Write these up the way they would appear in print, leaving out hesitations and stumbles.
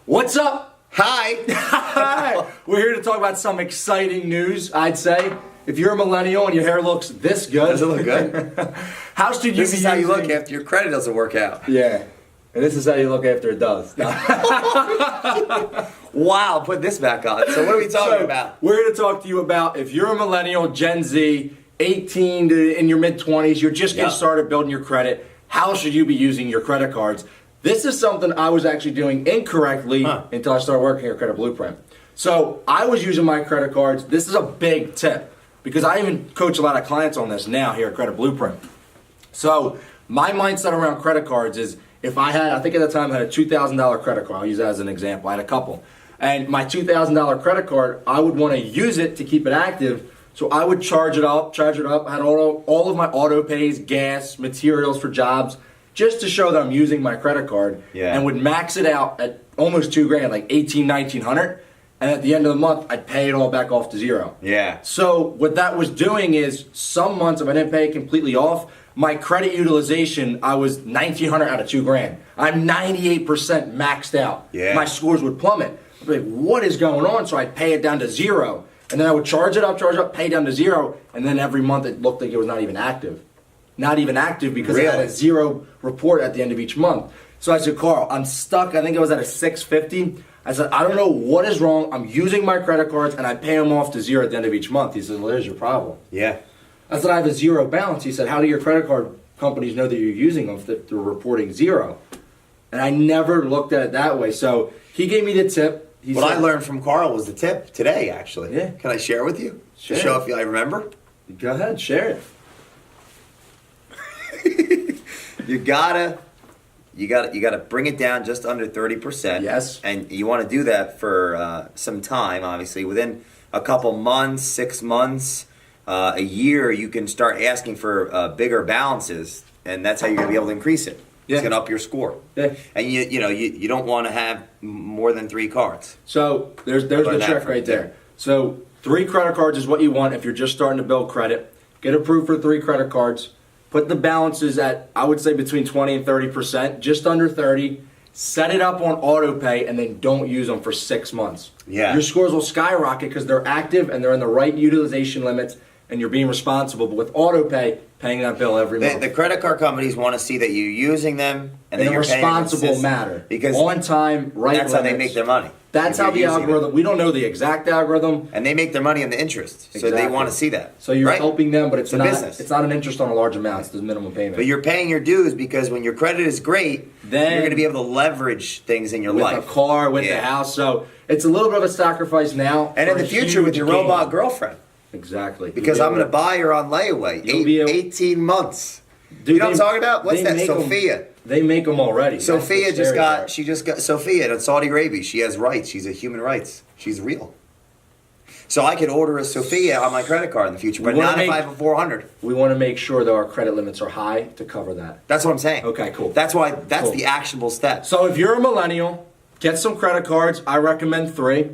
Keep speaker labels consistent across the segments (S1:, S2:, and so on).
S1: What's up?
S2: Hi.
S1: Hi. We're here to talk about some exciting news, I'd say. If you're a millennial and your hair looks this good.
S2: Does it look good?
S1: How should you
S2: This
S1: be
S2: is how you look
S1: using-
S2: after your credit doesn't work out.
S1: Yeah. And this is how you look after it does.
S2: Wow, put this back on. So what are we talking about?
S1: We're here to talk to you about if you're a millennial, Gen Z, 18 to in your mid-20s, you're just getting started building your credit, how should you be using your credit cards? This is something I was actually doing incorrectly until I started working at Credit Blueprint. So I was using my credit cards. This is a big tip because I even coach a lot of clients on this now here at Credit Blueprint. So my mindset around credit cards is if I think at the time I had a $2,000 credit card. I'll use that as an example. I had a couple. And my $2,000 credit card, I would want to use it to keep it active. So I would charge it up. I had all of my auto pays, gas, materials for jobs, just to show that I'm using my credit card, and would max it out at almost $2,000, like $1,900. And at the end of the month, I'd pay it all back off to zero.
S2: Yeah.
S1: So what that was doing is some months if I didn't pay it completely off, my credit utilization, I was $1,900 out of $2,000. I'm 98% maxed out.
S2: Yeah.
S1: My scores would plummet. I'd be like, what is going on? So I'd pay it down to zero. And then I would charge it up, pay down to zero. And then every month it looked like it was not even active. Not even active because I had a zero report at the end of each month. So I said, Carl, I'm stuck. I think I was at a 650. I said, I don't know what is wrong. I'm using my credit cards and I pay them off to zero at the end of each month. He said, well, there's your problem.
S2: Yeah.
S1: I said, I have a zero balance. He said, how do your credit card companies know that you're using them if they're reporting zero? And I never looked at it that way. So he gave me the tip.
S2: What I learned from Carl was the tip today, actually.
S1: Yeah.
S2: Can I share with you?
S1: Sure.
S2: To show if I remember?
S1: Go ahead, share it.
S2: You gotta bring it down just under 30%.
S1: Yes.
S2: And you want to do that for some time, obviously. Within a couple months, 6 months, a year, you can start asking for bigger balances, and that's how you're going to be able to increase it.
S1: Yeah.
S2: It's going to up your score.
S1: Yeah.
S2: And you don't want to have more than 3 cards.
S1: So there's the trick right there. So 3 credit cards is what you want if you're just starting to build credit. Get approved for 3 credit cards. Put the balances at, I would say, between 20 and 30%, just under 30. Set it up on auto pay and then don't use them for 6 months.
S2: Yeah.
S1: Your scores will skyrocket because they're active and they're in the right utilization limits and you're being responsible. But with auto pay, paying that bill every month.
S2: The credit card companies want to see that you're using them and
S1: in
S2: that
S1: a
S2: you're paying
S1: responsible manner.
S2: Because
S1: on time, right
S2: that's how they
S1: limits.
S2: make their money.
S1: That's how the algorithm, we don't know the exact algorithm.
S2: And they make their money on the interest. So they want to see that.
S1: So you're helping them, but it's
S2: a
S1: not
S2: business.
S1: It's not an interest on a large amount, it's the minimum payment.
S2: But you're paying your dues because when your credit is great, then you're going to be able to leverage things in your life.
S1: With a car, with the house. So it's a little bit of a sacrifice now.
S2: And in the future with your robot girlfriend.
S1: Exactly.
S2: Because I'm going to buy her on layaway. 18 months.
S1: Dude,
S2: you know what I'm talking about? What's that? Sophia.
S1: They make them already.
S2: Sophia just got Sophia in Saudi Arabia. She has rights. She's a human rights. She's real. So I could order a Sophia on my credit card in the future, but not if I have a 400.
S1: We want to make sure that our credit limits are high to cover that.
S2: That's what I'm saying.
S1: Okay, cool.
S2: That's the actionable step.
S1: So if you're a millennial, get some credit cards. I recommend 3.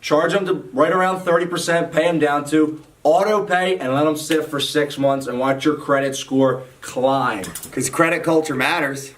S1: Charge them to right around 30%, pay them down to auto pay and let them sit for 6 months and watch your credit score climb.
S2: Because credit culture matters.